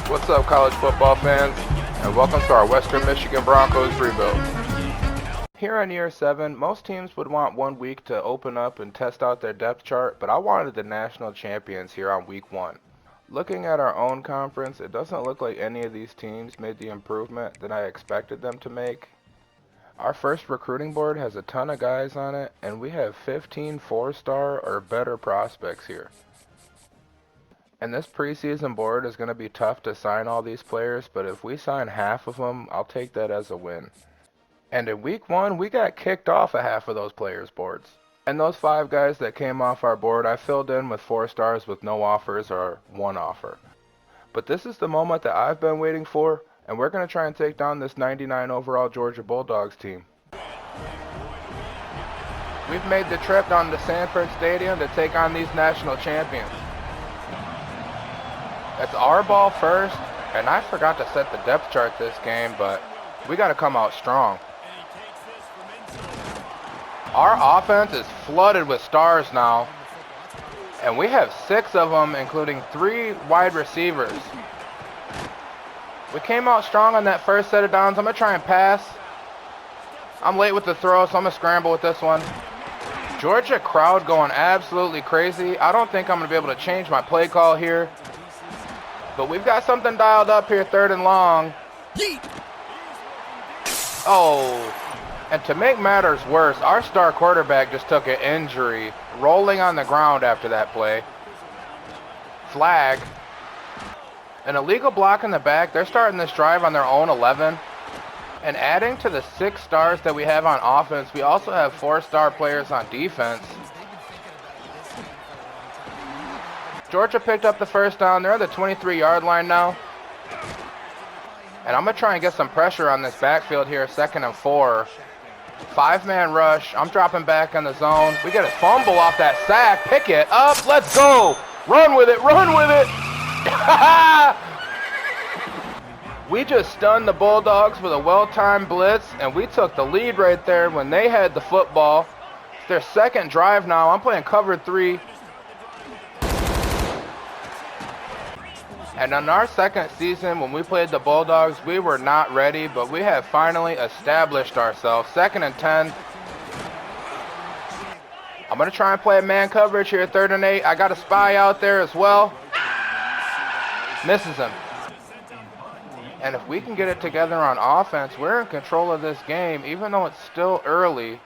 What's up, college football fans, and welcome to our Western Michigan Broncos rebuild. Here in year 7, most teams would want 1 week to open up and test out their depth chart, but I wanted the national champions here on week 1. Looking at our own conference, it doesn't look like any of these teams made the improvement that I expected them to make. Our first recruiting board has a ton of guys on it, and we have 15 4-star or better prospects here. And this preseason board is going to be tough to sign all these players, but if we sign half of them, I'll take that as a win. And in week 1, we got kicked off of half of those players' boards. And those 5 guys that came off our board, I filled in with 4 stars with no offers or 1 offer. But this is the moment that I've been waiting for, and we're going to try and take down this 99 overall Georgia Bulldogs team. We've made the trip down to Sanford Stadium to take on these national champions. It's our ball first, and I forgot to set the depth chart this game, but we got to come out strong. Our offense is flooded with stars now, and we have 6 of them, including 3 wide receivers. We came out strong on that first set of downs. I'm going to try and pass. I'm late with the throw, so I'm going to scramble with this one. Georgia crowd going absolutely crazy. I don't think I'm going to be able to change my play call here. But we've got something dialed up here, 3rd and long. Oh, and to make matters worse, our star quarterback just took an injury, rolling on the ground after that play. Flag. An illegal block in the back. They're starting this drive on their own 11. And adding to the 6 stars that we have on offense, we also have 4-star players on defense. Georgia picked up the first down. They're at the 23-yard line now. And I'm going to try and get some pressure on this backfield here, 2nd and 4. 5-man rush. I'm dropping back in the zone. We get a fumble off that sack. Pick it up. Let's go. Run with it. Run with it. We just stunned the Bulldogs with a well-timed blitz, and we took the lead right there when they had the football. It's their 2nd drive now. I'm playing cover 3. And in our 2nd season, when we played the Bulldogs, we were not ready, but we have finally established ourselves. 2nd and 10. I'm going to try and play a man coverage here, 3rd and 8. I got a spy out there as well. Misses him. And if we can get it together on offense, we're in control of this game, even though it's still early.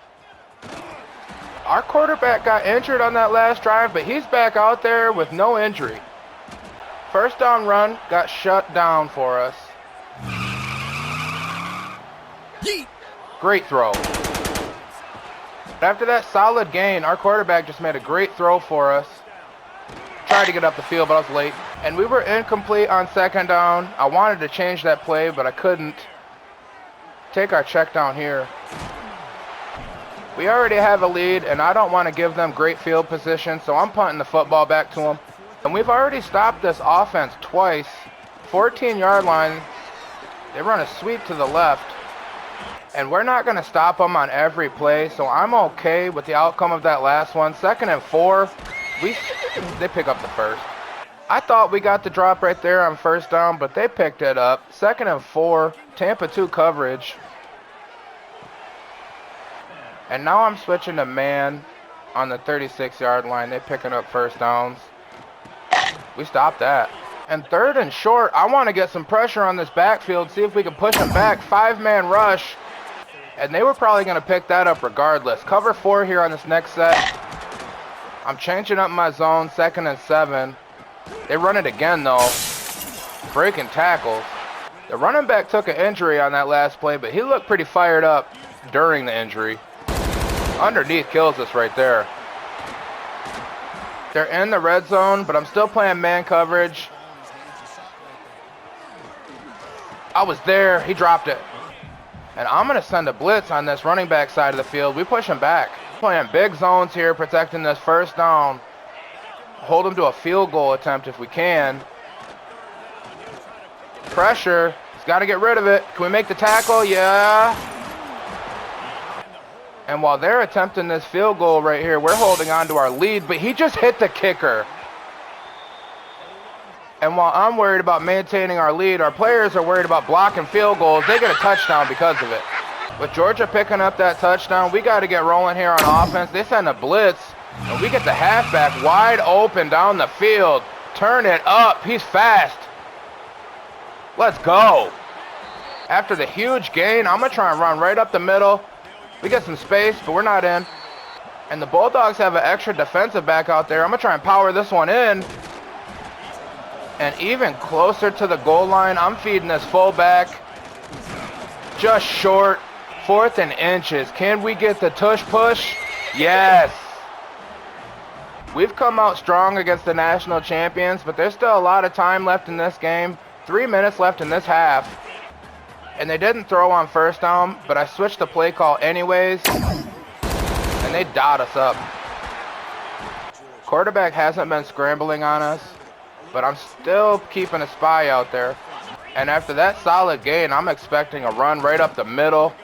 Our quarterback got injured on that last drive, but he's back out there with no injury. First down run got shut down for us. Great throw. After that solid gain, our quarterback just made a great throw for us. Tried to get up the field, but I was late. And we were incomplete on 2nd down. I wanted to change that play, but I couldn't. Take our check down here. We already have a lead, and I don't want to give them great field position, so I'm punting the football back to them. And we've already stopped this offense twice. 14-yard line. They run a sweep to the left. And we're not going to stop them on every play, so I'm okay with the outcome of that last one. 2nd and 4. They pick up the first. I thought we got the drop right there on 1st down, but they picked it up. 2nd and 4. Tampa 2 coverage. And now I'm switching to man on the 36-yard line. They're picking up 1st downs. We stopped that. And 3rd and short, I want to get some pressure on this backfield, see if we can push them back. 5-man rush. And they were probably going to pick that up regardless. Cover 4 here on this next set. I'm changing up my zone, 2nd and 7. They run it again, though. Breaking tackles. The running back took an injury on that last play, but he looked pretty fired up during the injury. Underneath kills us right there. They're in the red zone, but I'm still playing man coverage. I was there. He dropped it. And I'm going to send a blitz on this running back side of the field. We push him back. Playing big zones here, protecting this 1st down. Hold him to a field goal attempt if we can. Pressure. He's got to get rid of it. Can we make the tackle? Yeah. And while they're attempting this field goal right here, we're holding on to our lead, but he just hit the kicker. And while I'm worried about maintaining our lead, our players are worried about blocking field goals. They get a touchdown because of it. With Georgia picking up that touchdown, we got to get rolling here on offense. They send a blitz, and we get the halfback wide open down the field. Turn it up. He's fast. Let's go. After the huge gain, I'm going to try and run right up the middle. We get some space, but we're not in. And the Bulldogs have an extra defensive back out there. I'm going to try and power this one in. And even closer to the goal line, I'm feeding this fullback. Just short. 4th and inches. Can we get the tush push? Yes. We've come out strong against the national champions, but there's still a lot of time left in this game. 3 minutes left in this half. And they didn't throw on first down, but I switched the play call anyways. And they dot us up. Quarterback hasn't been scrambling on us, but I'm still keeping a spy out there. And after that solid gain, I'm expecting a run right up the middle.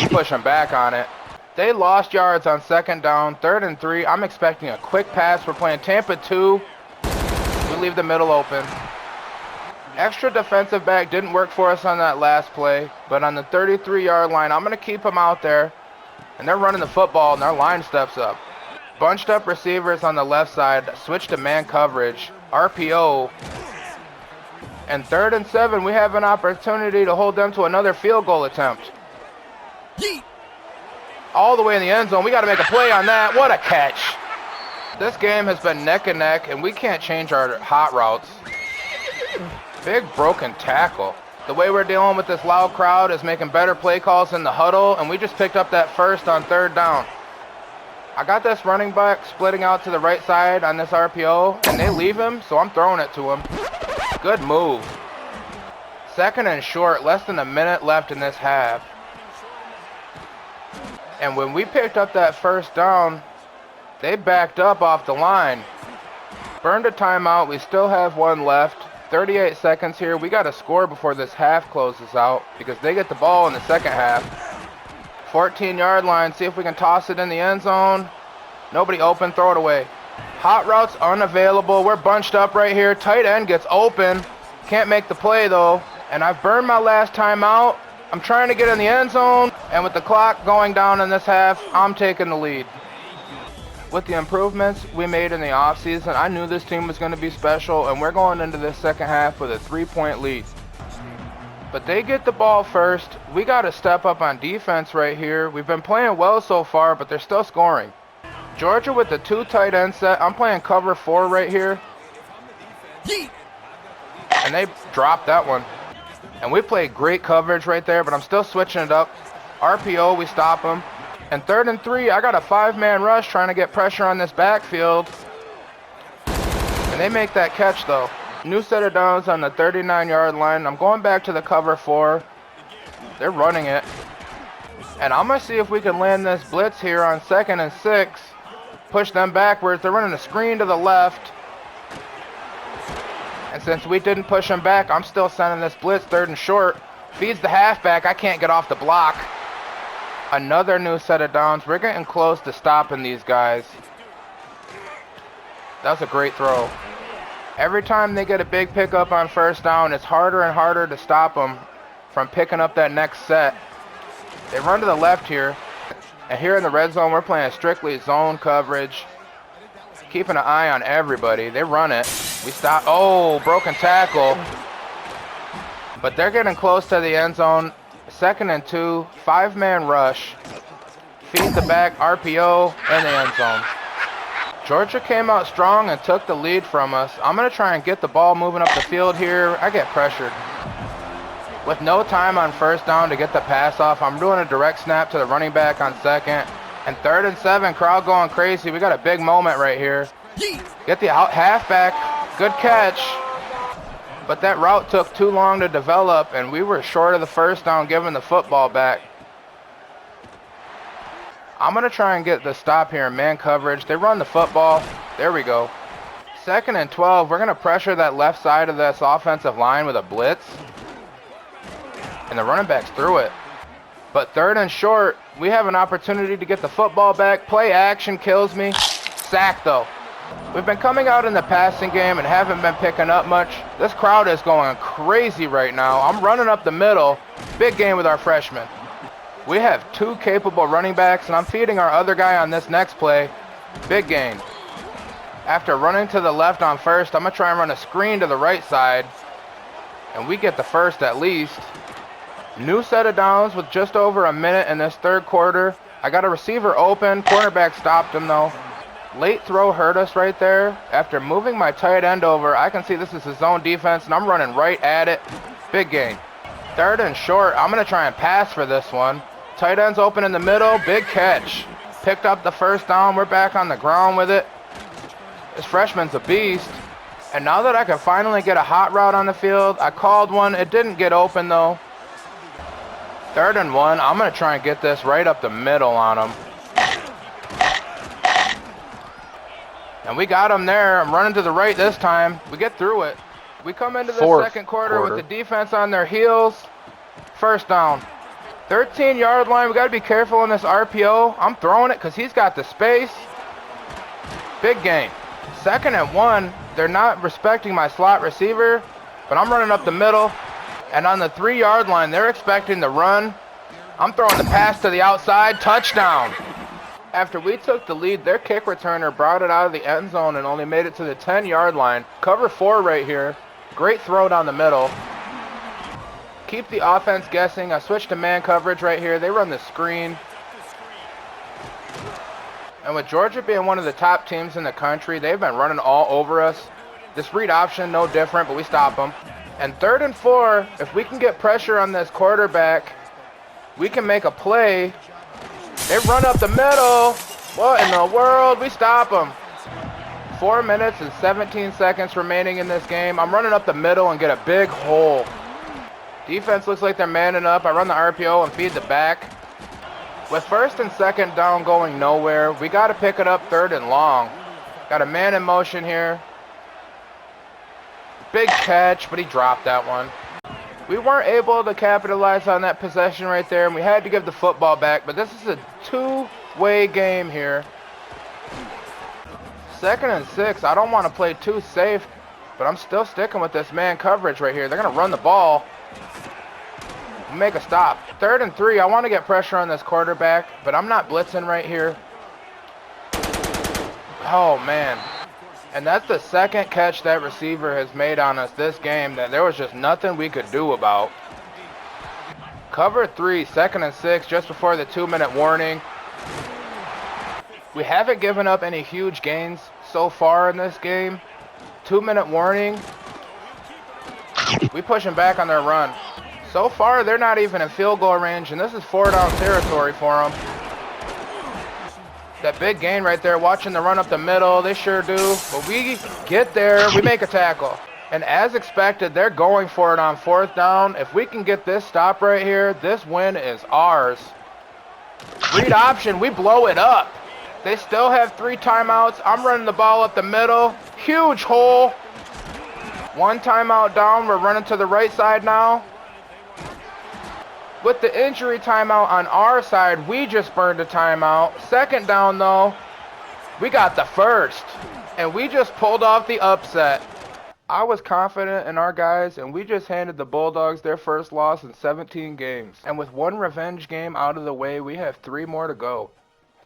Pushing back on it. They lost yards on 2nd down, 3rd and 3. I'm expecting a quick pass. We're playing Tampa 2. We leave the middle open. Extra defensive back didn't work for us on that last play, but on the 33-yard line, I'm going to keep them out there. And they're running the football, and their line steps up. Bunched up receivers on the left side, switch to man coverage, RPO. And 3rd and 7, we have an opportunity to hold them to another field goal attempt. All the way in the end zone. We got to make a play on that. What a catch. This game has been neck and neck, and we can't change our hot routes. Big broken tackle. The way we're dealing with this loud crowd is making better play calls in the huddle, and we just picked up that first on 3rd down. I got this running back splitting out to the right side on this RPO, and they leave him, so I'm throwing it to him. Good move. 2nd and short, less than a minute left in this half. And when we picked up that first down, they backed up off the line. Burned a timeout. We still have one left. 38 seconds here. We got to score before this half closes out because they get the ball in the second half. 14-yard line. See if we can toss it in the end zone. Nobody open. Throw it away. Hot routes unavailable. We're bunched up right here. Tight end gets open. Can't make the play, though. And I've burned my last timeout. I'm trying to get in the end zone, and with the clock going down in this half, I'm taking the lead. With the improvements we made in the offseason, I knew this team was going to be special, and we're going into this second half with a 3-point lead. But they get the ball first. We got to step up on defense right here. We've been playing well so far, but they're still scoring. Georgia with the 2 tight end set. I'm playing cover 4 right here. And they dropped that one. And we played great coverage right there, but I'm still switching it up. RPO, we stop them. And 3rd and 3, I got a 5-man rush trying to get pressure on this backfield. And they make that catch, though. New set of downs on the 39-yard line. I'm going back to the cover 4. They're running it. And I'm going to see if we can land this blitz here on 2nd and 6. Push them backwards. They're running a screen to the left. And since we didn't push him back, I'm still sending this blitz 3rd and short. Feeds the halfback. I can't get off the block. Another new set of downs. We're getting close to stopping these guys. That was a great throw. Every time they get a big pickup on first down, it's harder and harder to stop them from picking up that next set. They run to the left here. And here in the red zone, we're playing strictly zone coverage. Keeping an eye on everybody. They run it. We stop. Oh, broken tackle. But they're getting close to the end zone. 2nd and 2. 5-man rush. Feed the back. RPO in the end zone. Georgia came out strong and took the lead from us. I'm going to try and get the ball moving up the field here. I get pressured. With no time on first down to get the pass off, I'm doing a direct snap to the running back on 2nd. And 3rd and 7, crowd going crazy. We got a big moment right here. Get the out halfback. Good catch. But that route took too long to develop, and we were short of the first down giving the football back. I'm going to try and get the stop here in man coverage. They run the football. There we go. 2nd and 12. We're going to pressure that left side of this offensive line with a blitz. And the running back's through it. But 3rd and short, we have an opportunity to get the football back. Play action kills me. Sack, though. We've been coming out in the passing game and haven't been picking up much. This crowd is going crazy right now. I'm running up the middle. Big game with our freshmen. We have 2 capable running backs, and I'm feeding our other guy on this next play. Big gain. After running to the left on first, I'm going to try and run a screen to the right side. And we get the first at least. New set of downs with just over a minute in this third quarter. I got a receiver open. Cornerback stopped him though. Late throw hurt us right there. After moving my tight end over, I can see this is his zone defense, and I'm running right at it. Big gain. Third and short. I'm going to try and pass for this one. Tight end's open in the middle. Big catch. Picked up the first down. We're back on the ground with it. This freshman's a beast. And now that I can finally get a hot route on the field, I called one. It didn't get open though. 3rd and 1. I'm going to try and get this right up the middle on him. And we got him there. I'm running to the right this time. We get through it. We come into the second quarter with the defense on their heels. First down. 13-yard line. We got to be careful in this RPO. I'm throwing it because he's got the space. Big gain. 2nd and 1. They're not respecting my slot receiver, but I'm running up the middle. And on the 3-yard line, they're expecting the run. I'm throwing the pass to the outside. Touchdown. After we took the lead, their kick returner brought it out of the end zone and only made it to the 10-yard line. Cover 4 right here. Great throw down the middle. Keep the offense guessing. I switched to man coverage right here. They run the screen. And with Georgia being one of the top teams in the country, they've been running all over us. This read option, no different, but we stop them. And 3rd and 4, if we can get pressure on this quarterback, we can make a play. They run up the middle. What in the world? We stop them. 4 minutes and 17 seconds remaining in this game. I'm running up the middle and get a big hole. Defense looks like they're manning up. I run the RPO and feed the back. With 1st and 2nd down going nowhere, we got to pick it up 3rd and long. Got a man in motion here. Big catch, but he dropped that one. We weren't able to capitalize on that possession right there, and we had to give the football back, but this is a 2-way game here. 2nd and 6. I don't want to play too safe, but I'm still sticking with this man coverage right here. They're going to run the ball. Make a stop. 3rd and 3. I want to get pressure on this quarterback, but I'm not blitzing right here. Oh, man. And that's the 2nd catch that receiver has made on us this game that there was just nothing we could do about. Cover 3, 2nd and 6, just before the 2-minute warning. We haven't given up any huge gains so far in this game. 2-minute warning. We pushing back on their run. So far, they're not even in field goal range, and this is 4-down territory for them. That big gain right there, watching the run up the middle, they sure do. But we get there, we make a tackle. And as expected, they're going for it on 4th down. If we can get this stop right here, this win is ours. Read option, we blow it up. They still have 3 timeouts. I'm running the ball up the middle. Huge hole. 1 timeout down, we're running to the right side now. With the injury timeout on our side, we just burned a timeout. 2nd down, though, we got the first. And we just pulled off the upset. I was confident in our guys, and we just handed the Bulldogs their first loss in 17 games. And with 1 revenge game out of the way, we have 3 more to go.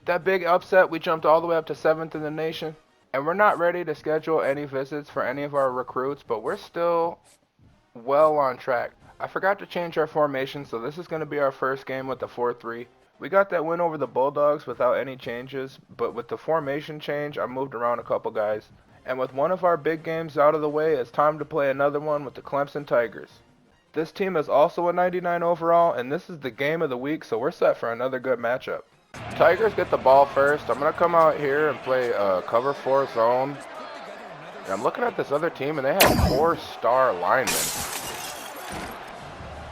That big upset, we jumped all the way up to 7th in the nation. And we're not ready to schedule any visits for any of our recruits, but we're still well on track. I forgot to change our formation, so this is going to be our first game with the 4-3. We got that win over the Bulldogs without any changes, but with the formation change, I moved around a couple guys. And with one of our big games out of the way, it's time to play another one with the Clemson Tigers. This team is also a 99 overall, and this is the game of the week, so we're set for another good matchup. Tigers get the ball first. I'm going to come out here and play cover 4 zone. And I'm looking at this other team, and they have 4-star linemen.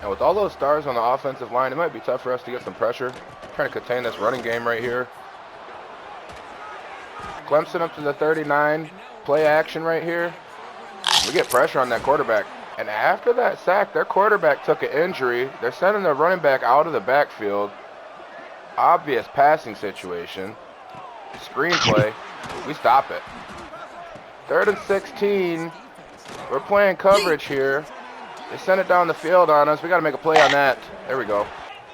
And with all those stars on the offensive line, it might be tough for us to get some pressure. Trying to contain this running game right here. Clemson up to the 39. Play action right here. We get pressure on that quarterback. And after that sack, their quarterback took an injury. They're sending their running back out of the backfield. Obvious passing situation. Screenplay. We stop it. 3rd and 16. We're playing coverage here. They sent it down the field on us. We got to make a play on that. There we go.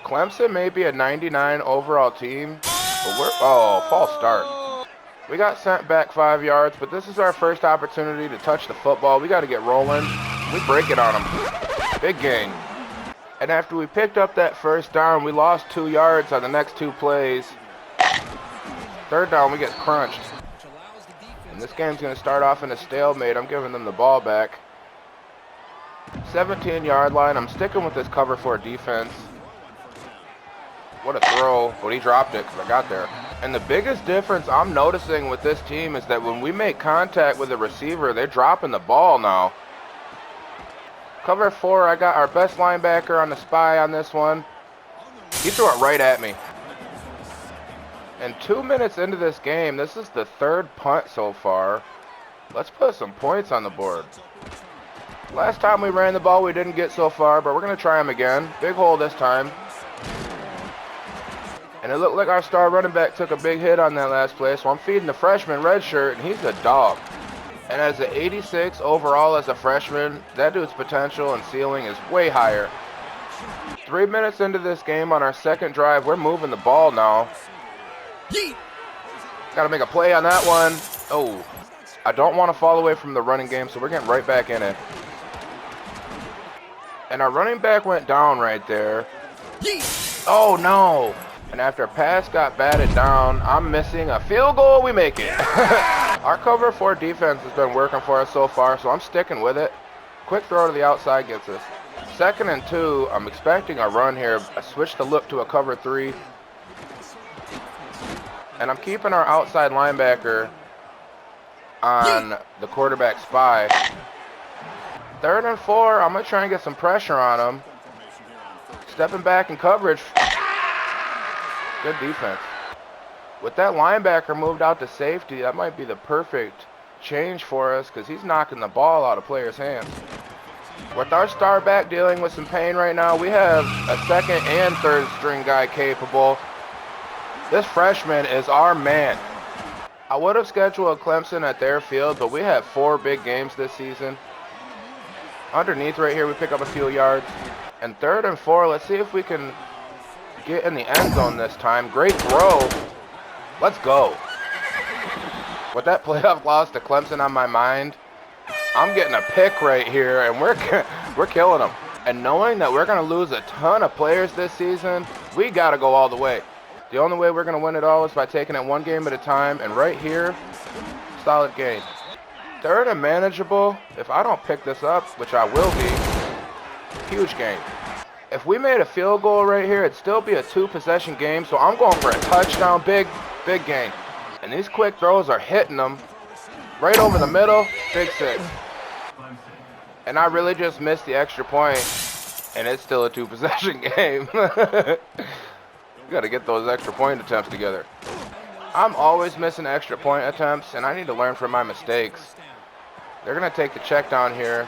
Clemson may be a 99 overall team, but we're... Oh, false start. We got sent back 5 yards, but this is our first opportunity to touch the football. We got to get rolling. We break it on them. Big gain. And after we picked up that first down, we lost 2 yards on the next 2 plays. 3rd down, we get crunched. And this game's going to start off in a stalemate. I'm giving them the ball back. 17-yard line. I'm sticking with this cover 4 defense. What a throw. But he dropped it because I got there. And the biggest difference I'm noticing with this team is that when we make contact with the receiver, they're dropping the ball now. Cover 4, I got our best linebacker on the spy on this one. He threw it right at me. And 2 minutes into this game, this is the 3rd punt so far. Let's put some points on the board. Last time we ran the ball, we didn't get so far, but we're going to try them again. Big hole this time. And it looked like our star running back took a big hit on that last play, so I'm feeding the freshman red shirt, and he's a dog. And as an 86 overall as a freshman, that dude's potential and ceiling is way higher. 3 minutes into this game on our 2nd drive, we're moving the ball now. Got to make a play on that one. Oh, I don't want to fall away from the running game, so we're getting right back in it. And our running back went down right there. Oh, no. And after a pass got batted down, I'm missing a field goal. We make it. Our cover 4 defense has been working for us so far, so I'm sticking with it. Quick throw to the outside gets us. 2nd and 2, I'm expecting a run here. I switched the look to a cover 3. And I'm keeping our outside linebacker on the quarterback spy. 3rd and 4, I'm going to try and get some pressure on him. Stepping back in coverage. Good defense. With that linebacker moved out to safety, that might be the perfect change for us because he's knocking the ball out of players' hands. With our star back dealing with some pain right now, we have a 2nd and 3rd string guy capable. This freshman is our man. I would have scheduled Clemson at their field, but we have 4 big games this season. Underneath right here, we pick up a few yards. And 3rd and 4, let's see if we can get in the end zone this time. Great throw. Let's go. With that playoff loss to Clemson on my mind, I'm getting a pick right here, and we're killing them. And knowing that we're going to lose a ton of players this season, we got to go all the way. The only way we're going to win it all is by taking it 1 game at a time, and right here, solid gain. 3rd and manageable. If I don't pick this up, which I will be, huge gain. If we made a field goal right here, it'd still be a 2-possession game, so I'm going for a touchdown. Big gain. And these quick throws are hitting them right over the middle. Big 6. And I really just missed the extra point, and it's still a 2-possession game. You got to get those extra point attempts together. I'm always missing extra point attempts, and I need to learn from my mistakes. They're going to take the check down here.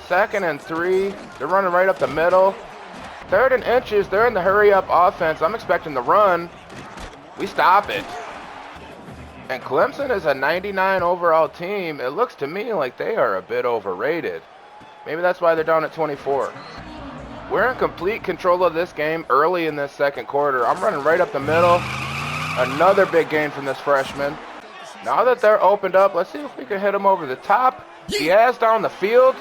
2nd and 3. They're running right up the middle. 3rd and inches. They're in the hurry-up offense. I'm expecting the run. We stop it. And Clemson is a 99 overall team. It looks to me like they are a bit overrated. Maybe that's why they're down at 24. We're in complete control of this game early in this 2nd quarter. I'm running right up the middle. Another big gain from this freshman. Now that they're opened up, let's see if we can hit him over the top. Diaz down the field.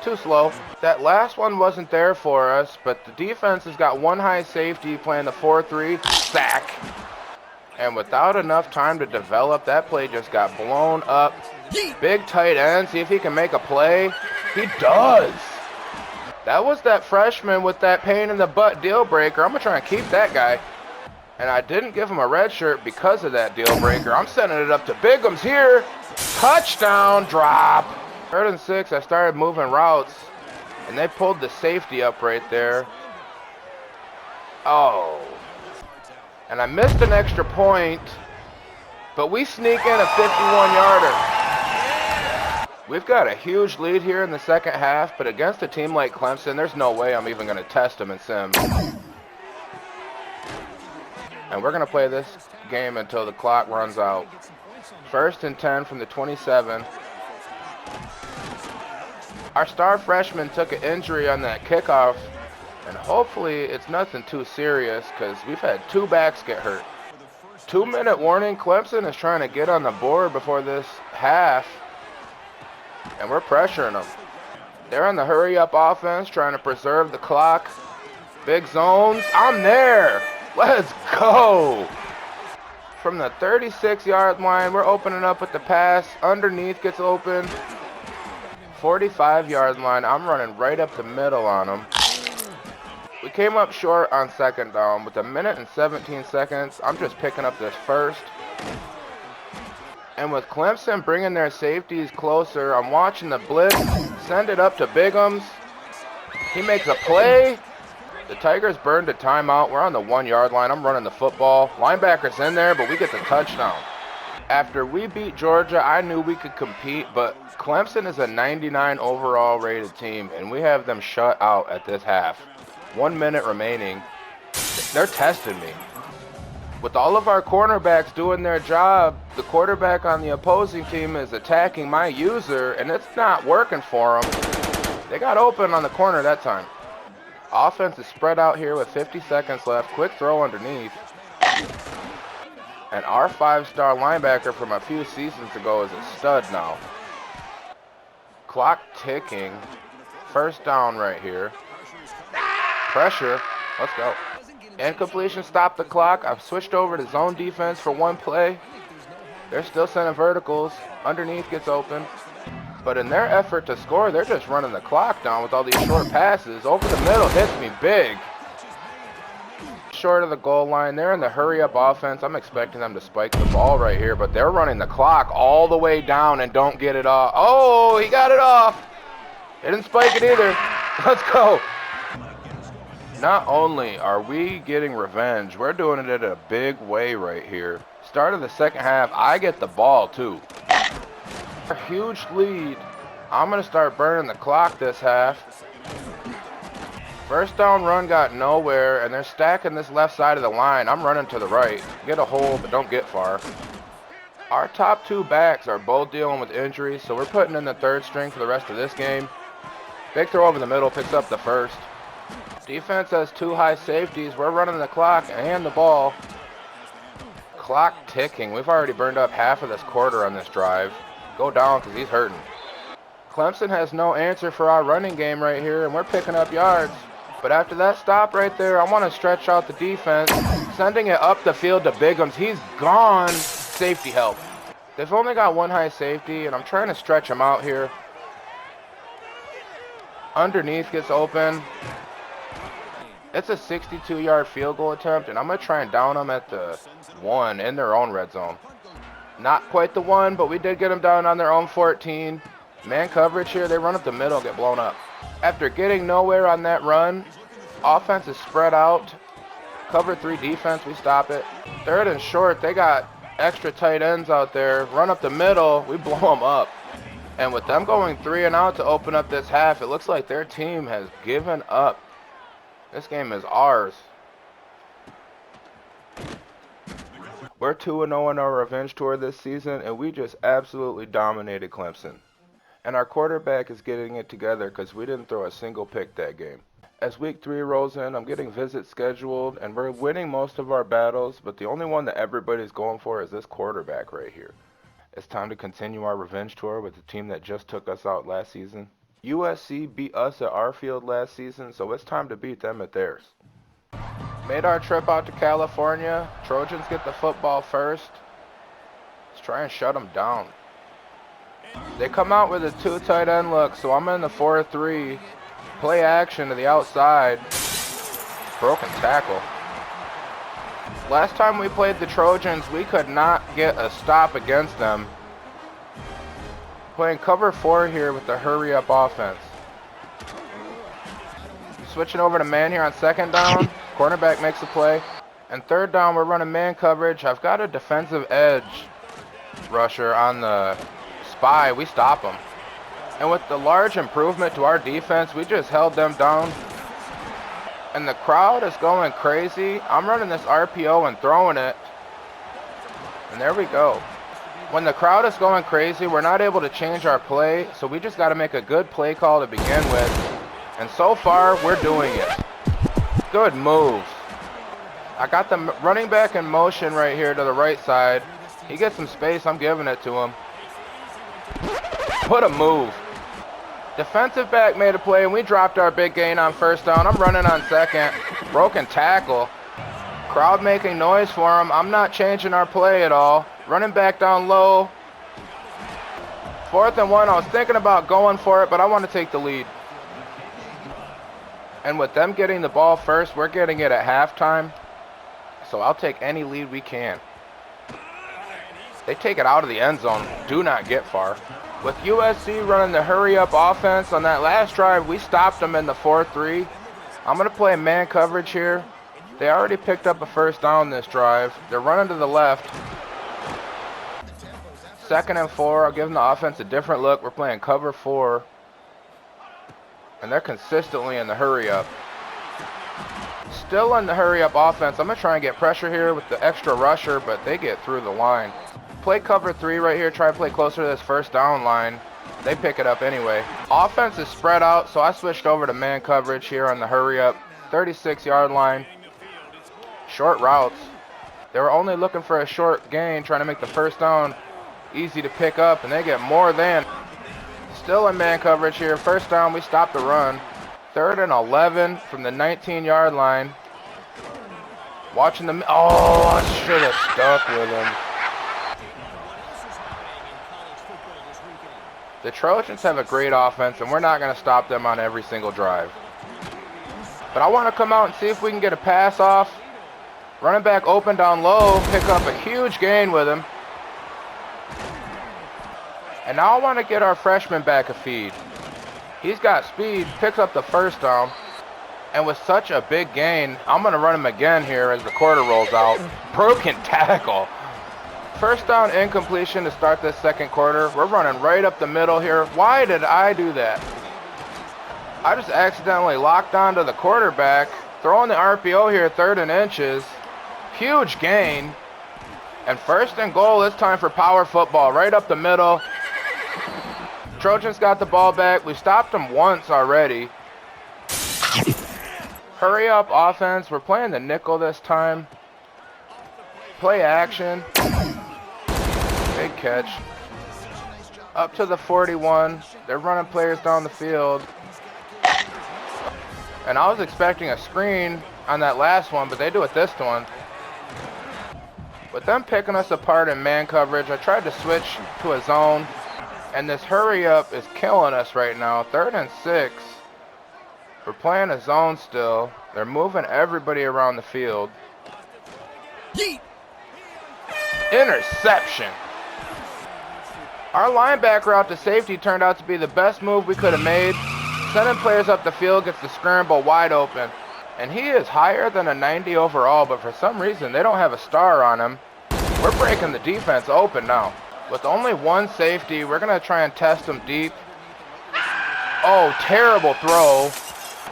Too slow. That last one wasn't there for us, but the defense has got 1 high safety playing the 4-3. Sack. And without enough time to develop, that play just got blown up. Big tight end. See if he can make a play. He does. That was that freshman with that pain in the butt deal breaker. I'm going to try and keep that guy. And I didn't give him a red shirt because of that deal breaker. I'm sending it up to Bigums here. Touchdown drop. 3rd and 6, I started moving routes. And they pulled the safety up right there. Oh. And I missed an extra point. But we sneak in a 51-yarder. We've got a huge lead here in the 2nd half, but against a team like Clemson, there's no way I'm even going to test them in sim. And we're going to play this game until the clock runs out. First and 10 from the 27. Our star freshman took an injury on that kickoff, and hopefully it's nothing too serious because we've had 2 backs get hurt. 2-minute warning. Clemson is trying to get on the board before this half, and we're pressuring them. They're on the hurry-up offense, trying to preserve the clock. Big zones. I'm there. Let's go. From the 36-yard line, we're opening up with the pass. Underneath gets open. 45-yard line. I'm running right up the middle on them. We came up short on second down. With 1 minute and 17 seconds, I'm just picking up this first. And with Clemson bringing their safeties closer, I'm watching the blitz, send it up to Bigums. He makes a play. The Tigers burned a timeout. We're on the 1-yard line. I'm running the football. Linebacker's in there, but we get the touchdown. After we beat Georgia, I knew we could compete, but Clemson is a 99 overall rated team, and we have them shut out at this half. 1 minute remaining. They're testing me. With all of our cornerbacks doing their job, the quarterback on the opposing team is attacking my user, and it's not working for them. They got open on the corner that time. Offense is spread out here with 50 seconds left. Quick throw underneath. And our 5-star linebacker from a few seasons ago is a stud now. Clock ticking. First down right here. Pressure. Let's go. Incompletion, stop the clock. I've switched over to zone defense for 1 play. They're still sending verticals. Underneath gets open. But in their effort to score, they're just running the clock down with all these short passes. Over the middle, hits me big. Short of the goal line. They're in the hurry-up offense. I'm expecting them to spike the ball right here, but they're running the clock all the way down and don't get it off. Oh, he got it off. They didn't spike it either. Let's go. Not only are we getting revenge, we're doing it in a big way right here. Start of the second half, I get the ball too. A huge lead. I'm going to start burning the clock this half. First down run got nowhere, and they're stacking this left side of the line. I'm running to the right. Get a hole, but don't get far. Our top 2 backs are both dealing with injuries, so we're putting in the 3rd string for the rest of this game. Big throw over the middle, picks up the first. Defense has 2 high safeties. We're running the clock and the ball. Clock ticking. We've already burned up half of this quarter on this drive. Go down because he's hurting. Clemson has no answer for our running game right here, and we're picking up yards. But after that stop right there, I want to stretch out the defense, sending it up the field to Bigums. He's gone. Safety help. They've only got 1 high safety, and I'm trying to stretch him out here. Underneath gets open. It's a 62-yard field goal attempt, and I'm going to try and down them at the 1 in their own red zone. Not quite the 1, but we did get them down on their own 14. Man coverage here, they run up the middle, get blown up. After getting nowhere on that run, offense is spread out. Cover 3 defense, we stop it. 3rd and short, they got extra tight ends out there. Run up the middle, we blow them up. And with them going 3 and out to open up this half, it looks like their team has given up. This game is ours. We're 2-0 in our revenge tour this season, and we just absolutely dominated Clemson. And our quarterback is getting it together because we didn't throw a single pick that game. As week 3 rolls in, I'm getting visits scheduled, and we're winning most of our battles, but the only one that everybody's going for is this quarterback right here. It's time to continue our revenge tour with the team that just took us out last season. USC beat us at our field last season, so it's time to beat them at theirs. Made our trip out to California. Trojans get the football first. Let's try and shut them down. They come out with a 2 tight end look, so I'm in the 4-3. Play action to the outside. Broken tackle. Last time we played the Trojans, we could not get a stop against them. Playing cover 4 here with the hurry-up offense. Switching over to man here on 2nd down. Cornerback makes a play. And 3rd down, we're running man coverage. I've got a defensive edge rusher on the spy. We stop him. And with the large improvement to our defense, we just held them down. And the crowd is going crazy. I'm running this RPO and throwing it. And there we go. When the crowd is going crazy, we're not able to change our play, so we just got to make a good play call to begin with. And so far, we're doing it. Good move. I got the running back in motion right here to the right side. He gets some space, I'm giving it to him. What a move. Defensive back made a play, and we dropped our big gain on first down. I'm running on second. Broken tackle. Crowd making noise for him. I'm not changing our play at all. Running back down low. 4th and 1. I was thinking about going for it, but I want to take the lead. And with them getting the ball first, we're getting it at halftime. So I'll take any lead we can. They take it out of the end zone. Do not get far. With USC running the hurry-up offense on that last drive, we stopped them in the 4-3. I'm going to play man coverage here. They already picked up a first down this drive. They're running to the left. 2nd and 4. I'll give them the offense a different look. We're playing cover 4. And they're consistently in the hurry-up. Still in the hurry-up offense. I'm going to try and get pressure here with the extra rusher, but they get through the line. Play cover 3 right here. Try to play closer to this first down line. They pick it up anyway. Offense is spread out, so I switched over to man coverage here on the hurry-up. 36-yard line. Short routes. They were only looking for a short gain, trying to make the first down easy to pick up, and they get more than. Still in man coverage here. First down, we stop the run. 3rd and 11 from the 19-yard line. Watching the... Oh, I should have stuck with him. The Trojans have a great offense, and we're not going to stop them on every single drive. But I want to come out and see if we can get a pass off. Running back open down low, pick up a huge gain with him. And now I want to get our freshman back a feed. He's got speed, picks up the first down. And with such a big gain, I'm going to run him again here as the quarter rolls out. Broken tackle. First down incompletion to start this second quarter. We're running right up the middle here. Why did I do that? I just accidentally locked onto the quarterback. Throwing the RPO here, 3rd and inches. Huge gain. And 1st and goal, it's time for power football. Right up the middle. Trojans got the ball back. We've stopped them once already. Hurry up offense. We're playing the nickel this time. Play action. Big catch. Up to the 41. They're running players down the field. And I was expecting a screen on that last one, but they do it this one. With them picking us apart in man coverage, I tried to switch to a zone. And this hurry up is killing us right now. 3rd and 6. We're playing a zone still. They're moving everybody around the field. Yeet. Interception. Our linebacker out to safety turned out to be the best move we could have made. Sending players up the field gets the scramble wide open. And he is higher than a 90 overall, but for some reason they don't have a star on him. We're breaking the defense open now. With only one safety, we're going to try and test him deep. Oh, terrible throw.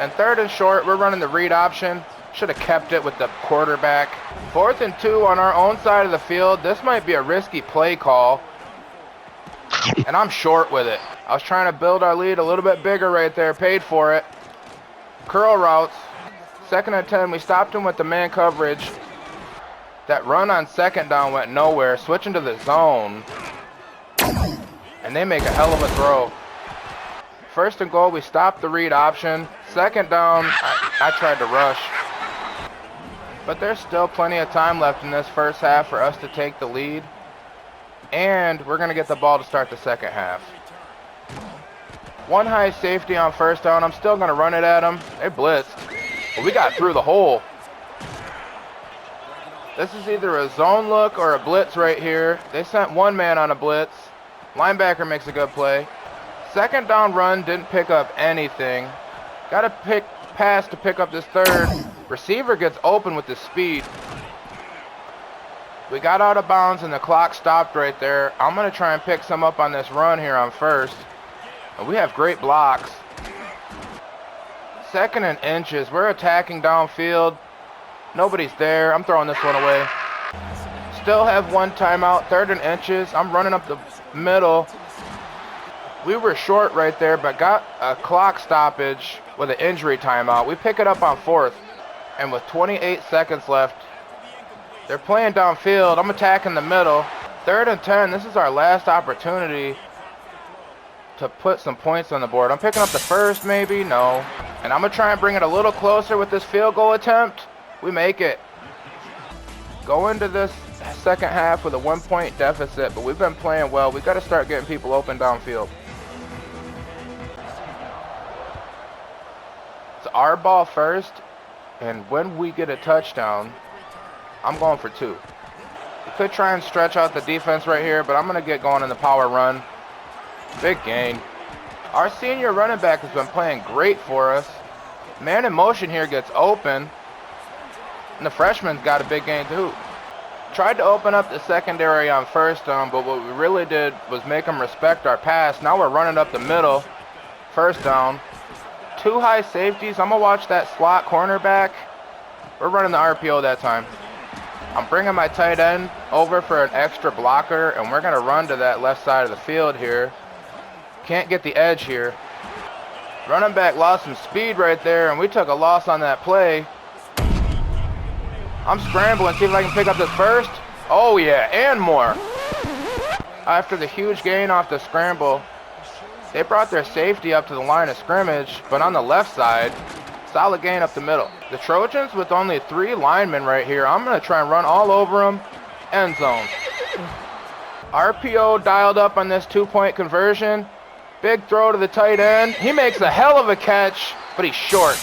And 3rd and short, we're running the read option. Should have kept it with the quarterback. 4th and 2 on our own side of the field. This might be a risky play call. And I'm short with it. I was trying to build our lead a little bit bigger right there. Paid for it. Curl routes. 2nd and 10. We stopped him with the man coverage. That run on 2nd down went nowhere. Switching to the zone. And they make a hell of a throw. 1st and goal, we stopped the read option. 2nd down, I tried to rush. But there's still plenty of time left in this first half for us to take the lead. And we're going to get the ball to start the second half. One high safety on 1st down. I'm still going to run it at them. They blitzed. But we got through the hole. This is either a zone look or a blitz right here. They sent one man on a blitz. Linebacker makes a good play. 2nd down run, didn't pick up anything. Got a pass to pick up this 3rd. Receiver gets open with the speed. We got out of bounds and the clock stopped right there. I'm going to try and pick some up on this run here on 1st. And we have great blocks. 2nd and inches. We're attacking downfield. Nobody's there. I'm throwing this one away. still have one timeout, 3rd and inches. I'm running up the middle. We were short right there, but got a clock stoppage with an injury timeout. We pick it up on 4th, and with 28 seconds left, they're playing downfield. I'm attacking the middle. 3rd and 10. This is our last opportunity to put some points on the board. I'm picking up the first, maybe? No. And I'm going to try and bring it a little closer with this field goal attempt. We make it. Go into this second half with a 1-point deficit, but we've been playing well. We've got to start getting people open downfield. It's our ball first, and when we get a touchdown, I'm going for 2. We could try and stretch out the defense right here, but I'm going to get going in the power run. Big gain. Our senior running back has been playing great for us. Man in motion here gets open, and the freshman's got a big gain too. Tried to open up the secondary on 1st down, but what we really did was make them respect our pass. Now we're running up the middle. 1st down. 2 high safeties. I'm going to watch that slot cornerback. We're running the RPO that time. I'm bringing my tight end over for an extra blocker, and we're going to run to that left side of the field here. Can't get the edge here. Running back lost some speed right there, and we took a loss on that play. I'm scrambling, see if I can pick up this first. Oh yeah, and more. After the huge gain off the scramble, they brought their safety up to the line of scrimmage, but on the left side, solid gain up the middle. The Trojans with only 3 linemen right here. I'm going to try and run all over them. End zone. RPO dialed up on this 2-point conversion. Big throw to the tight end. He makes a hell of a catch, but he's short.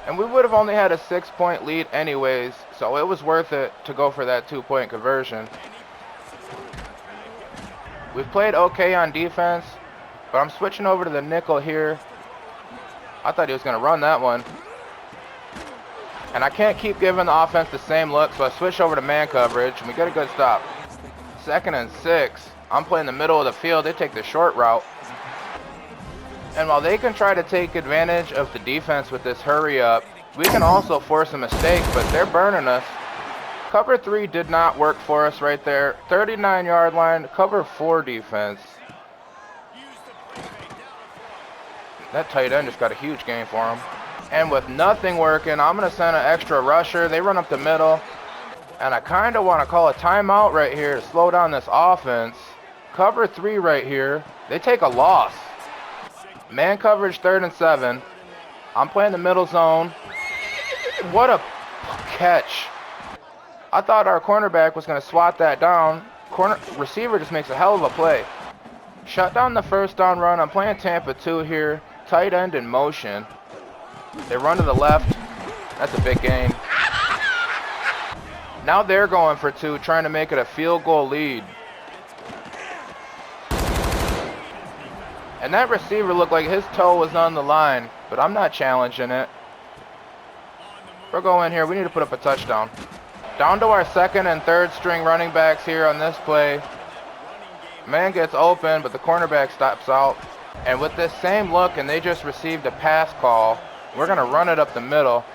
And we would have only had a 6-point lead anyways, so it was worth it to go for that 2-point conversion. We've played okay on defense, but I'm switching over to the nickel here. I thought he was going to run that one. And I can't keep giving the offense the same look, so I switch over to man coverage, and we get a good stop. 2nd and 6. I'm playing the middle of the field. They take the short route. And while they can try to take advantage of the defense with this hurry up, we can also force a mistake, but they're burning us. Cover 3 did not work for us right there. 39-yard line, cover 4 defense. That tight end just got a huge gain for him. And with nothing working, I'm going to send an extra rusher. They run up the middle. And I kind of want to call a timeout right here to slow down this offense. Cover 3 right here. They take a loss. Man coverage 3rd and 7. I'm playing the middle zone. What a catch. I thought our cornerback was going to swat that down. Receiver just makes a hell of a play. Shut down the 1st down run. I'm playing Tampa 2 here. Tight end in motion. They run to the left. That's a big gain. Now they're going for 2, trying to make it a field goal lead. And that receiver looked like his toe was on the line, but I'm not challenging it. We're going here. We need to put up a touchdown. Down to our 2nd and 3rd string running backs here on this play. Man gets open, but the cornerback stops out. And with this same look, and they just received a pass call, we're going to run it up the middle,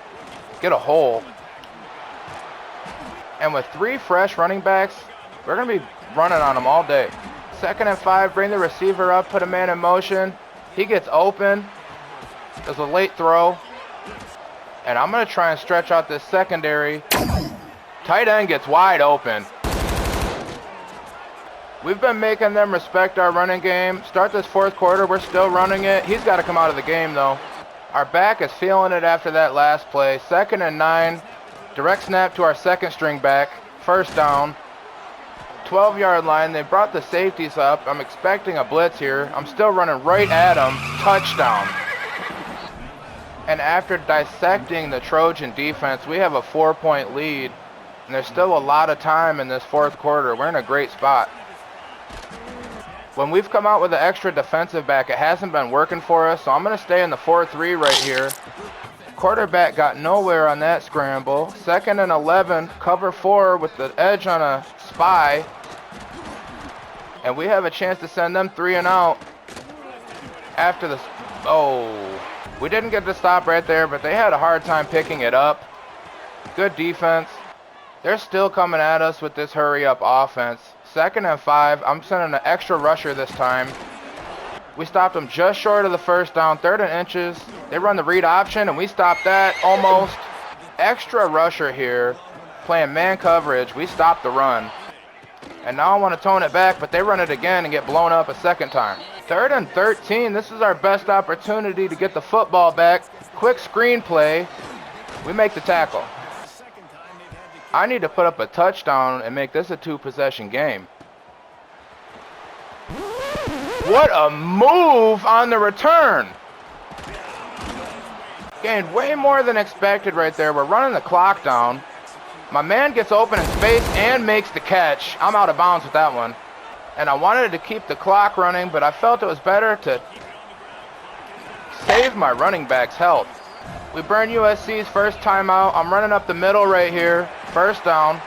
get a hole. And with 3 fresh running backs, we're going to be running on them all day. 2nd and 5, bring the receiver up, put a man in motion. He gets open. There's a late throw. And I'm going to try and stretch out this secondary. Tight end gets wide open. We've been making them respect our running game. Start this 4th quarter, we're still running it. He's got to come out of the game, though. Our back is feeling it after that last play. 2nd and 9. Direct snap to our 2nd string back. 1st down. 12-yard line. They brought the safeties up. I'm expecting a blitz here. I'm still running right at them. Touchdown. And after dissecting the Trojan defense, we have a 4-point lead. And there's still a lot of time in this 4th quarter. We're in a great spot. When we've come out with an extra defensive back, it hasn't been working for us, so I'm going to stay in the 4-3 right here. Quarterback got nowhere on that scramble. 2nd and 11, cover 4 with the edge on a spy. And we have a chance to send them 3 and out. After the... Oh, we didn't get the stop right there, but they had a hard time picking it up. Good defense. They're still coming at us with this hurry-up offense. 2nd and 5. I'm sending an extra rusher this time. We stopped them just short of the first down. 3rd and inches. They run the read option, and we stopped that almost. Extra rusher here. Playing man coverage. We stopped the run. And now I want to tone it back, but they run it again and get blown up a second time. 3rd and 13. This is our best opportunity to get the football back. Quick screen play. We make the tackle. I need to put up a touchdown and make this a 2-possession game. What a move on the return. Gained way more than expected right there. We're running the clock down. My man gets open in space and makes the catch. I'm out of bounds with that one. And I wanted to keep the clock running, but I felt it was better to save my running back's health. We burn USC's first timeout. I'm running up the middle right here. 1st down.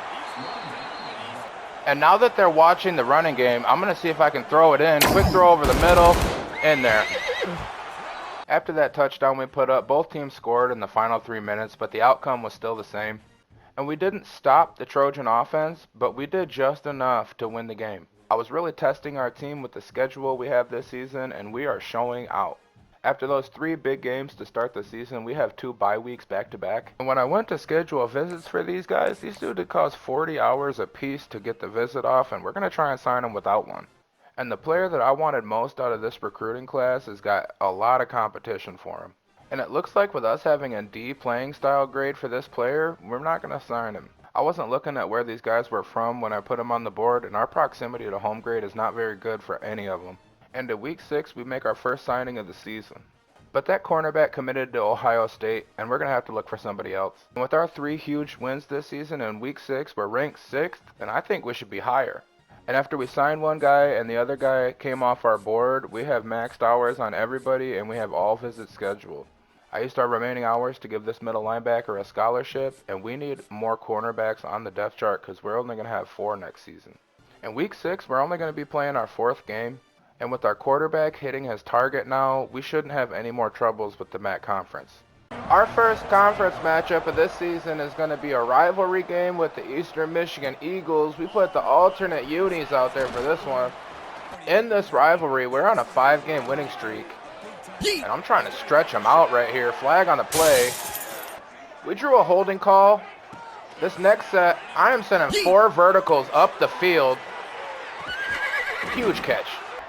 And now that they're watching the running game, I'm going to see if I can throw it in. Quick throw over the middle. In there. After that touchdown we put up, both teams scored in the final 3 minutes, but the outcome was still the same. And we didn't stop the Trojan offense, but we did just enough to win the game. I was really testing our team with the schedule we have this season, and we are showing out. After those 3 big games to start the season, we have 2 bye weeks back to back. And when I went to schedule visits for these guys, these dudes cost 40 hours a piece to get the visit off, and we're going to try and sign them without one. And the player that I wanted most out of this recruiting class has got a lot of competition for him. And it looks like with us having a D playing style grade for this player, we're not going to sign him. I wasn't looking at where these guys were from when I put them on the board, and our proximity to home grade is not very good for any of them. And in week 6, we make our first signing of the season. But that cornerback committed to Ohio State, and we're going to have to look for somebody else. And with our 3 huge wins this season in week 6, we're ranked 6th, and I think we should be higher. And after we signed one guy and the other guy came off our board, we have maxed hours on everybody, and we have all visits scheduled. I used our remaining hours to give this middle linebacker a scholarship, and we need more cornerbacks on the depth chart because we're only going to have 4 next season. In week 6, we're only going to be playing our 4th game, and with our quarterback hitting his target now, we shouldn't have any more troubles with the MAC conference. Our first conference matchup of this season is going to be a rivalry game with the Eastern Michigan Eagles. We put the alternate unis out there for this one. In this rivalry, we're on a 5-game winning streak. And I'm trying to stretch them out right here. Flag on the play. We drew a holding call. This next set, I am sending 4 verticals up the field. Huge catch.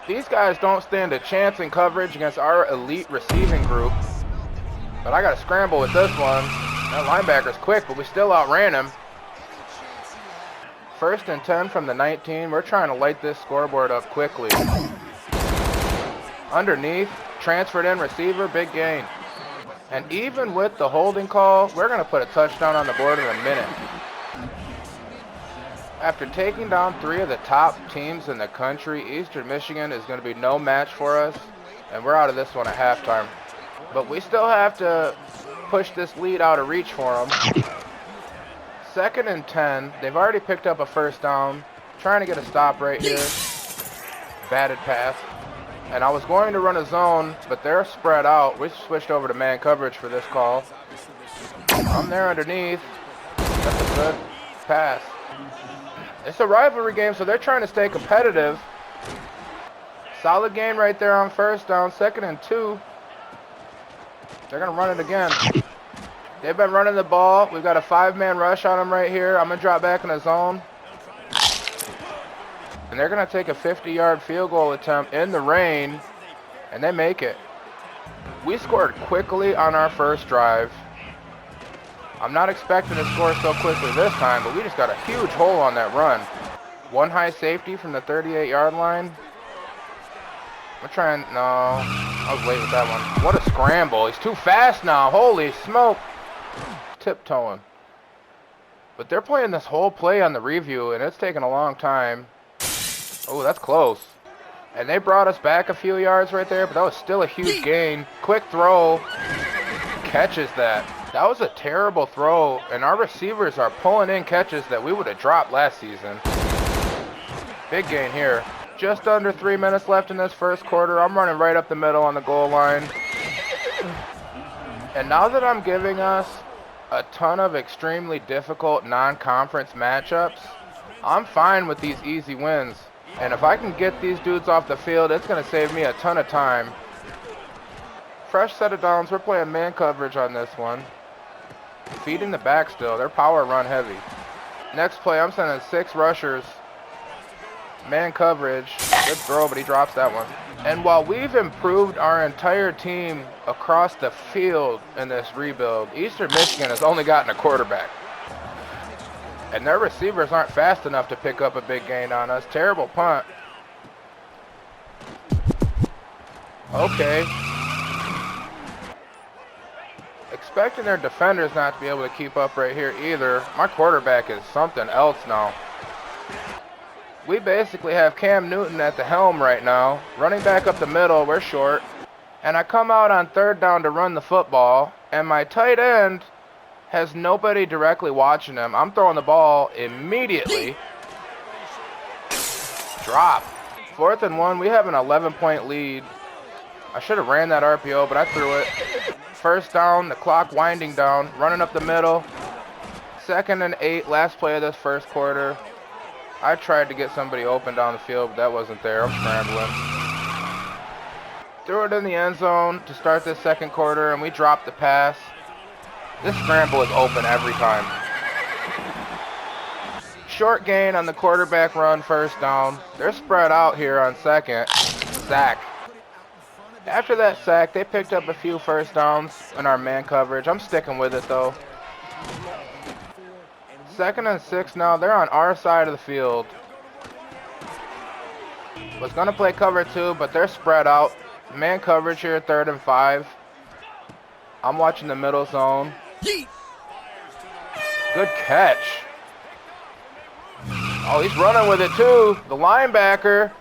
These guys don't stand a chance in coverage against our elite receiving group. But I got to scramble with this one. That linebacker's quick, but we still outran him. 1st and 10 from the 19. We're trying to light this scoreboard up quickly. Underneath. Transferred in receiver, big gain. And even with the holding call, we're going to put a touchdown on the board in a minute. After taking down 3 of the top teams in the country, Eastern Michigan is going to be no match for us, and we're out of this one at halftime. But we still have to push this lead out of reach for them. 2nd and 10. They've already picked up a 1st down. Trying to get a stop right here. Batted pass. And I was going to run a zone, but they're spread out. We switched over to man coverage for this call. I'm there underneath. That's a good pass. It's a rivalry game, so they're trying to stay competitive. Solid gain right there on 1st down. 2nd and 2. They're going to run it again. They've been running the ball. We've got a 5-man rush on them right here. I'm going to drop back in the zone. And they're going to take a 50-yard field goal attempt in the rain, and they make it. We scored quickly on our first drive. I'm not expecting to score so quickly this time, but we just got a huge hole on that run. 1 high safety from the 38-yard line. I'm trying, no, I was late with that one. What a scramble. He's too fast now. Holy smoke. Tiptoeing. But they're playing this whole play on the review, and it's taking a long time. Oh, that's close. And they brought us back a few yards right there, but that was still a huge gain. Quick throw. Catches that. That was a terrible throw, and our receivers are pulling in catches that we would have dropped last season. Big gain here. Just under 3 minutes left in this first quarter. I'm running right up the middle on the goal line. And now that I'm giving us a ton of extremely difficult non-conference matchups, I'm fine with these easy wins. And if I can get these dudes off the field, it's going to save me a ton of time. Fresh set of downs. We're playing man coverage on this one. Feeding the back still. They're power run heavy. Next play, I'm sending 6 rushers. Man coverage. Good throw, but he drops that one. And while we've improved our entire team across the field in this rebuild, Eastern Michigan has only gotten a quarterback. And their receivers aren't fast enough to pick up a big gain on us. Terrible punt. Okay. Expecting their defenders not to be able to keep up right here either. My quarterback is something else now. We basically have Cam Newton at the helm right now. Running back up the middle, we're short. And I come out on 3rd down to run the football, and my tight end has nobody directly watching him. I'm throwing the ball immediately. Drop. 4th and 1, we have an 11-point lead. I should have ran that RPO, but I threw it. 1st down, the clock winding down, running up the middle. 2nd and 8, last play of this 1st quarter. I tried to get somebody open down the field, but that wasn't there. I'm scrambling. Threw it in the end zone to start this 2nd quarter, and we dropped the pass. This scramble is open every time. Short gain on the quarterback run, 1st down. They're spread out here on 2nd. Sack. After that sack, they picked up a few 1st downs in our man coverage. I'm sticking with it, though. 2nd and 6 now. They're on our side of the field. Was going to play cover 2, but they're spread out. Man coverage here, 3rd and 5. I'm watching the middle zone. Good catch. Oh, he's running with it too. The linebacker.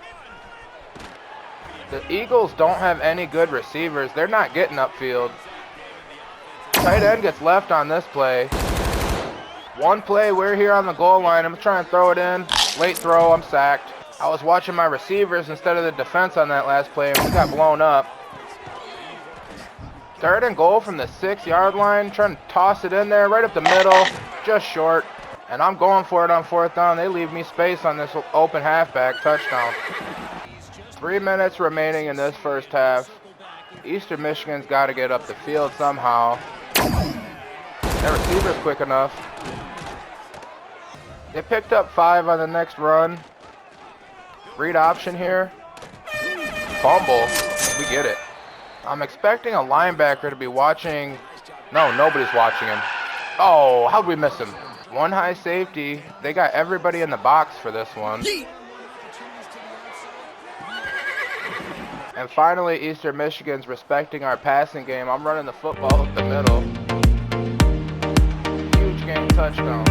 The Eagles don't have any good receivers. They're not getting upfield. Tight end gets left on this play. One play, we're here on the goal line. I'm trying to throw it in. Late throw, I'm sacked. I was watching my receivers instead of the defense on that last play, and we got blown up. 3rd and goal from the 6-yard line. Trying to toss it in there, right up the middle. Just short. And I'm going for it on 4th down. They leave me space on this open halfback. Touchdown. 3 minutes remaining in this 1st half. Eastern Michigan's got to get up the field somehow. Their receiver's quick enough. They picked up 5 on the next run. Read option here. Fumble. We get it. I'm expecting a linebacker to be watching. No, nobody's watching him. Oh, how'd we miss him? 1 high safety. They got everybody in the box for this one. And finally, Eastern Michigan's respecting our passing game. I'm running the football up the middle. Huge game touchdown.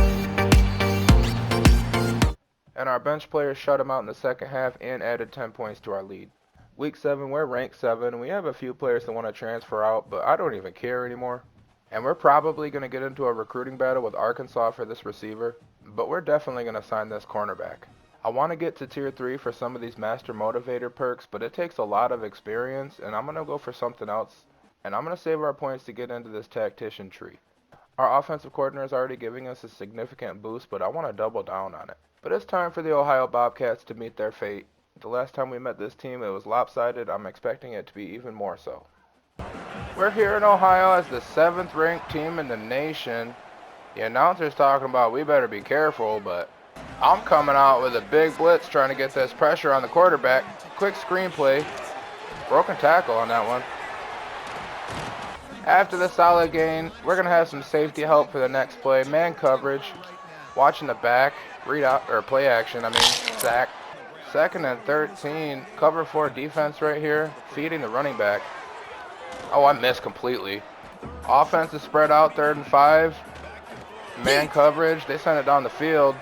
And our bench players shut him out in the 2nd half and added 10 points to our lead. Week 7, we're ranked 7, and we have a few players that want to transfer out, but I don't even care anymore. And we're probably going to get into a recruiting battle with Arkansas for this receiver, but we're definitely going to sign this cornerback. I want to get to Tier 3 for some of these Master Motivator perks, but it takes a lot of experience, and I'm going to go for something else. And I'm going to save our points to get into this tactician tree. Our offensive coordinator is already giving us a significant boost, but I want to double down on it. But it's time for the Ohio Bobcats to meet their fate. The last time we met this team, it was lopsided. I'm expecting it to be even more so. We're here in Ohio as the 7th ranked team in the nation. The announcer's talking about we better be careful, but I'm coming out with a big blitz trying to get this pressure on the quarterback. Quick screenplay. Broken tackle on that one. After the solid gain, we're going to have some safety help for the next play. Man coverage. Watching the back. Read out, or play action, sack. 2nd and 13. Cover 4 defense right here. Feeding the running back. Oh, I missed completely. Offense is spread out, 3rd and 5. Man coverage. They sent it down the field.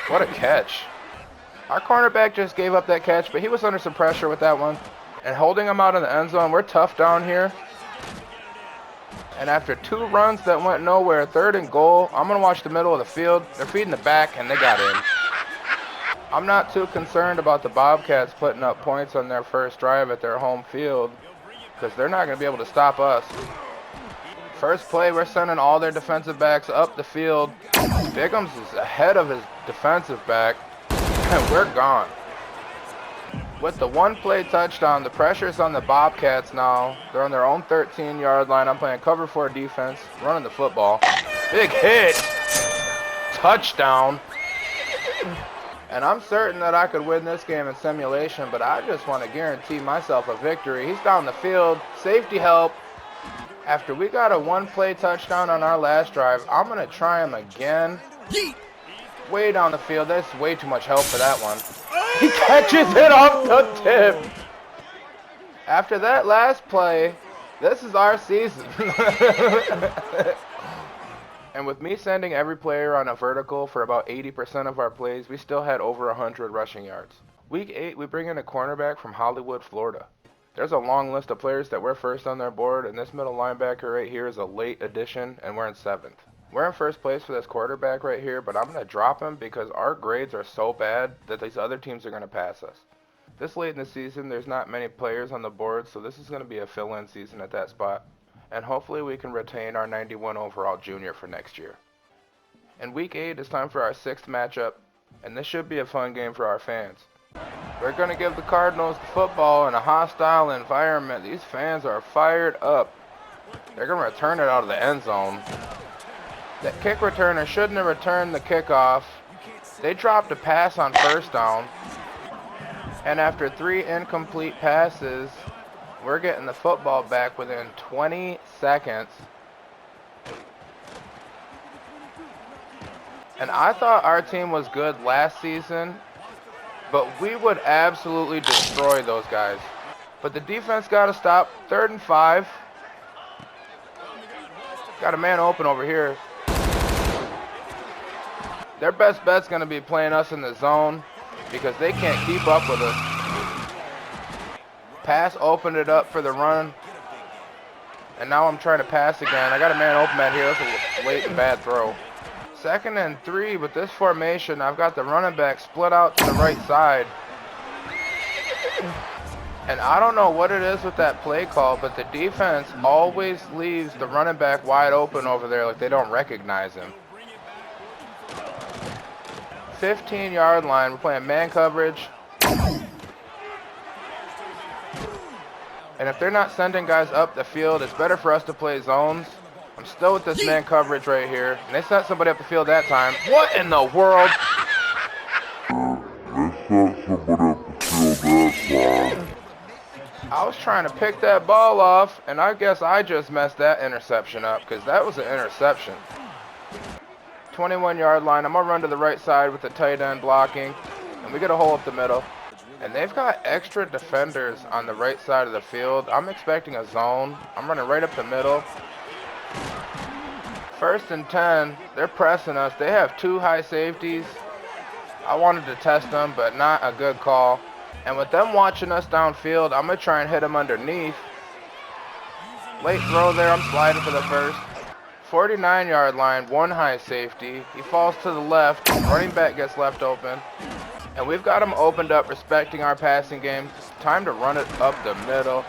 What a catch. Our cornerback just gave up that catch, but he was under some pressure with that one. And holding him out in the end zone, we're tough down here. And after 2 runs that went nowhere, 3rd and goal, I'm going to watch the middle of the field. They're feeding the back, and they got in. I'm not too concerned about the Bobcats putting up points on their first drive at their home field, because they're not going to be able to stop us. First play, we're sending all their defensive backs up the field. Biggums is ahead of his defensive back, and we're gone. With the one-play touchdown, the pressure's on the Bobcats now. They're on their own 13-yard line. I'm playing cover 4 defense, running the football. Big hit! Touchdown! And I'm certain that I could win this game in simulation, but I just want to guarantee myself a victory. He's down the field. Safety help. After we got a one-play touchdown on our last drive, I'm going to try him again. Way down the field. There's way too much help for that one. He catches it off the tip. After that last play, this is our season. And with me sending every player on a vertical for about 80% of our plays, we still had over 100 rushing yards. Week 8, we bring in a cornerback from Hollywood, Florida. There's a long list of players that we're first on their board, and this middle linebacker right here is a late addition, and we're in 7th. We're in first place for this quarterback right here, but I'm going to drop him because our grades are so bad that these other teams are going to pass us. This late in the season, there's not many players on the board, so this is going to be a fill-in season at that spot. And hopefully we can retain our 91 overall junior for next year. In week 8, it's time for our 6th matchup, and this should be a fun game for our fans. We're going to give the Cardinals the football in a hostile environment. These fans are fired up. They're going to return it out of the end zone. That kick returner shouldn't have returned the kickoff. They dropped a pass on first down. And after 3 incomplete passes, we're getting the football back within 20 seconds. And I thought our team was good last season, but we would absolutely destroy those guys. But the defense got to stop. 3rd and 5. Got a man open over here. Their best bet's going to be playing us in the zone because they can't keep up with us. Pass opened it up for the run. And now I'm trying to pass again. I got a man open at here. That's a late and bad throw. 2nd and 3 with this formation. I've got the running back split out to the right side. And I don't know what it is with that play call, but the defense always leaves the running back wide open over there like they don't recognize him. 15-yard line. We're playing man coverage. And if they're not sending guys up the field, it's better for us to play zones. I'm still with this man coverage right here. And they sent somebody up the field that time. What in the world? I was trying to pick that ball off, and I guess I just messed that interception up because that was an interception. 21-yard line. I'm going to run to the right side with the tight end blocking. And we get a hole up the middle. And they've got extra defenders on the right side of the field. I'm expecting a zone. I'm running right up the middle. 1st and 10. They're pressing us. They have 2 high safeties. I wanted to test them, but not a good call. And with them watching us downfield, I'm going to try and hit them underneath. Late throw there. I'm sliding for the first. 49-yard line, 1 high safety. He falls to the left. Running back gets left open. And we've got him opened up, respecting our passing game. Time to run it up the middle.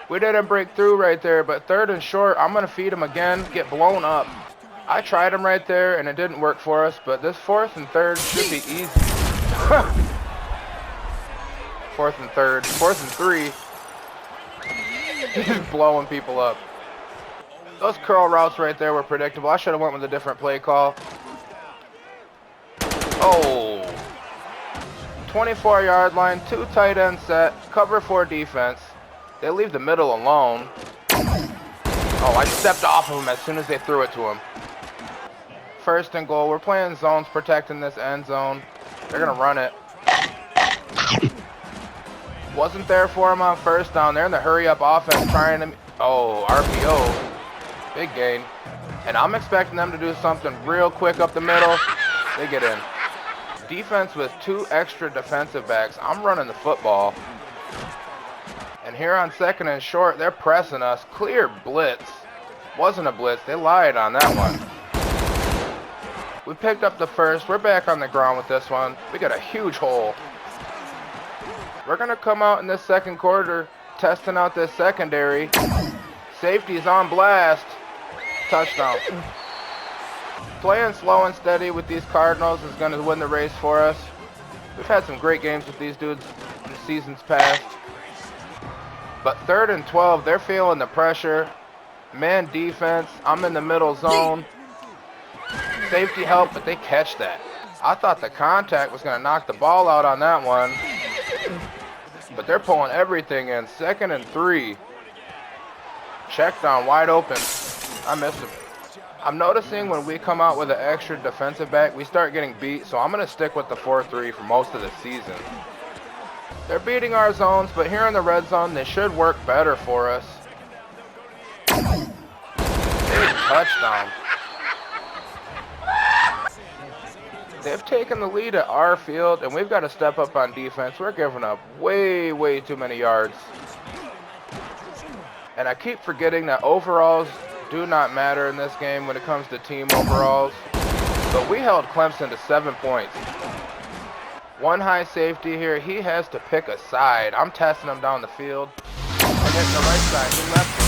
We didn't break through right there, but 3rd and short, I'm going to feed him again, get blown up. I tried him right there, and it didn't work for us, but this 4th and 3rd should be easy. 4th and 3rd. 4th and 3. He's blowing people up. Those curl routes right there were predictable. I should have went with a different play call. Oh. 24-yard line, 2 tight end set, cover 4 defense. They leave the middle alone. Oh, I stepped off of him as soon as they threw it to him. 1st and goal. We're playing zones, protecting this end zone. They're going to run it. Wasn't there for him on 1st down. They're in the hurry-up offense trying to... Oh, RPO. Big gain. And I'm expecting them to do something real quick up the middle. They get in. Defense with 2 extra defensive backs. I'm running the football. And here on 2nd and short, they're pressing us. Clear blitz. Wasn't a blitz. They lied on that one. We picked up the 1st. We're back on the ground with this one. We got a huge hole. We're going to come out in this 2nd quarter, testing out this secondary. Safety's on blast. touchdown. Playing slow and steady with these Cardinals is going to win the race for us. We've had some great games with these dudes in the seasons past. But 3rd and 12, they're feeling the pressure. Man defense, I'm in the middle zone. Safety help, but they catch that. I thought the contact was going to knock the ball out on that one. But they're pulling everything in. 2nd and 3. Check down, wide open. I missed him. I'm noticing when we come out with an extra defensive back, we start getting beat, so I'm going to stick with the 4-3 for most of the season. They're beating our zones, but here in the red zone, they should work better for us. Big touchdown. They've taken the lead at our field, and we've got to step up on defense. We're giving up way too many yards. And I keep forgetting that overalls do not matter in this game when it comes to team overalls. But we held Clemson to 7 points. One high safety here. He has to pick a side. I'm testing him down the field. And hitting the right side. He left it.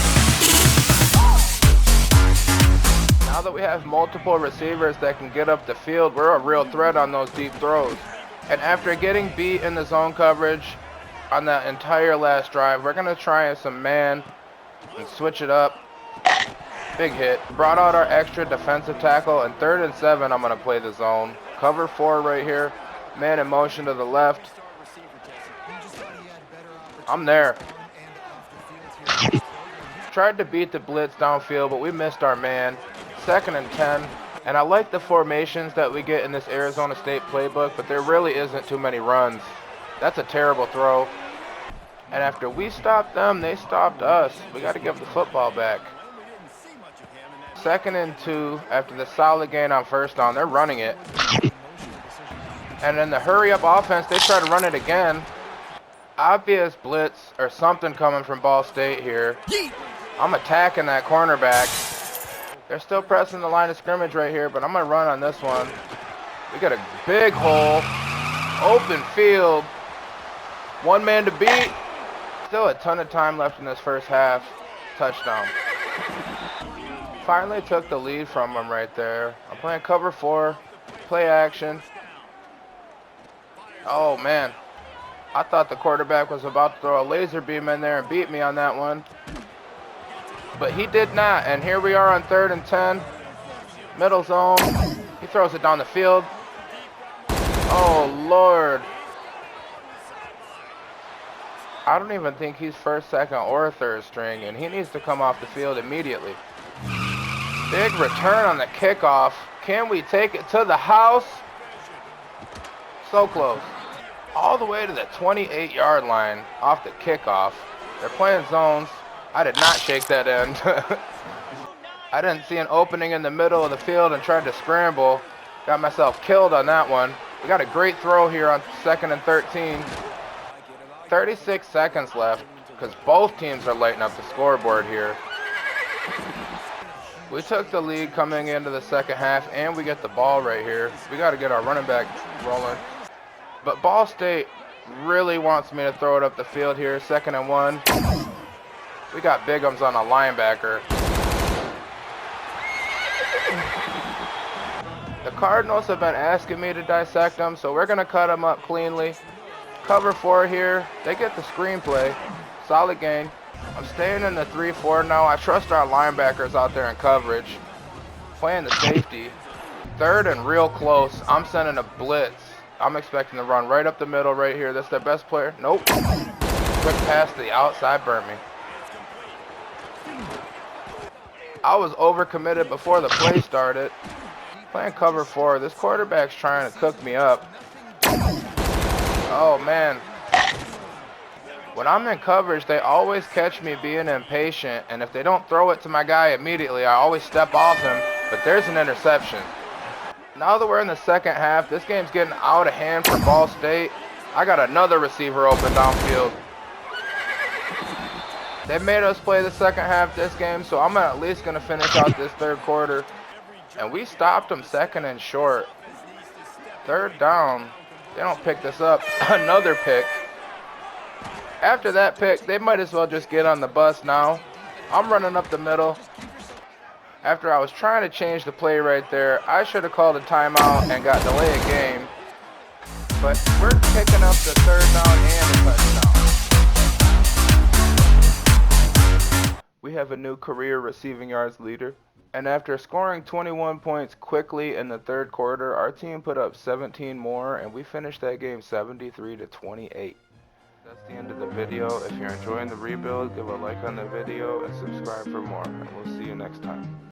Now that we have multiple receivers that can get up the field, we're a real threat on those deep throws. And after getting beat in the zone coverage on that entire last drive, we're going to try some man and switch it up. Big hit. Brought out our extra defensive tackle, and 3rd and 7, I'm going to play the zone. Cover 4 right here. Man in motion to the left. I'm there. Tried to beat the blitz downfield, but we missed our man. 2nd and 10. And I like the formations that we get in this Arizona State playbook, but there really isn't too many runs. That's a terrible throw. And after we stopped them, they stopped us. We got to give the football back. 2nd and 2, after the solid gain on 1st down, they're running it. And in the hurry-up offense, they try to run it again. Obvious blitz or something coming from Ball State here. I'm attacking that cornerback. They're still pressing the line of scrimmage right here, but I'm going to run on this one. We got a big hole. Open field. One man to beat. Still a ton of time left in this first half. Touchdown. Finally took the lead from him right there. I'm playing cover 4, play action. Oh man, I thought the quarterback was about to throw a laser beam in there and beat me on that one. But he did not, and here we are on 3rd and 10. Middle zone, he throws it down the field. Oh Lord. I don't even think he's 1st, 2nd, or 3rd string, and he needs to come off the field immediately. Big return on the kickoff. Can we take it to the house? So close. All the way to the 28-yard line off the kickoff. They're playing zones. I did not shake that end. I didn't see an opening in the middle of the field and tried to scramble. Got myself killed on that one. We got a great throw here on 2nd and 13. 36 seconds left because both teams are lighting up the scoreboard here. We took the lead coming into the second half, and we get the ball right here. We got to get our running back rolling. But Ball State really wants me to throw it up the field here. 2nd and 1. We got bigums on a linebacker. The Cardinals have been asking me to dissect them, so we're going to cut them up cleanly. Cover 4 here. They get the screenplay. Solid gain. I'm staying in the 3-4 now. I trust our linebackers out there in coverage. Playing the safety. 3rd and real close. I'm sending a blitz. I'm expecting to run right up the middle right here. That's their best player. Nope. Quick pass to the outside. Burnt me. I was overcommitted before the play started. Playing cover 4. This quarterback's trying to cook me up. Oh, man. When I'm in coverage, they always catch me being impatient, and if they don't throw it to my guy immediately, I always step off him, but there's an interception. Now that we're in the second half, this game's getting out of hand for Ball State. I got another receiver open downfield. They made us play the second half this game, so I'm at least going to finish out this 3rd quarter. And we stopped them 2nd and short. 3rd down. They don't pick this up. Another pick. After that pick, they might as well just get on the bus now. I'm running up the middle. After I was trying to change the play right there, I should have called a timeout and got delay a game. But we're picking up the third down and a touchdown. We have a new career receiving yards leader. And after scoring 21 points quickly in the third quarter, our team put up 17 more and we finished that game 73-28. That's the end of the video. If you're enjoying the rebuild, give a like on the video and subscribe for more. And we'll see you next time.